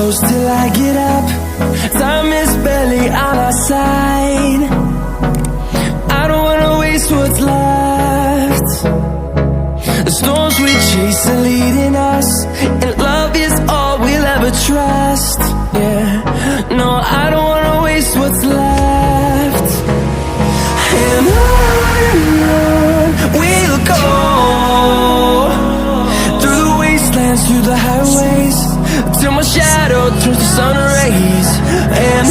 close till I get up. Time is barely on our side. I don't wanna waste what's left. The storms we chase are leading us, and love is all we'll ever trust. Yeah, no, I don't wanna waste what's left. And on we'll go, through the wastelands, through the highways, till my shadow turns to sun rays. And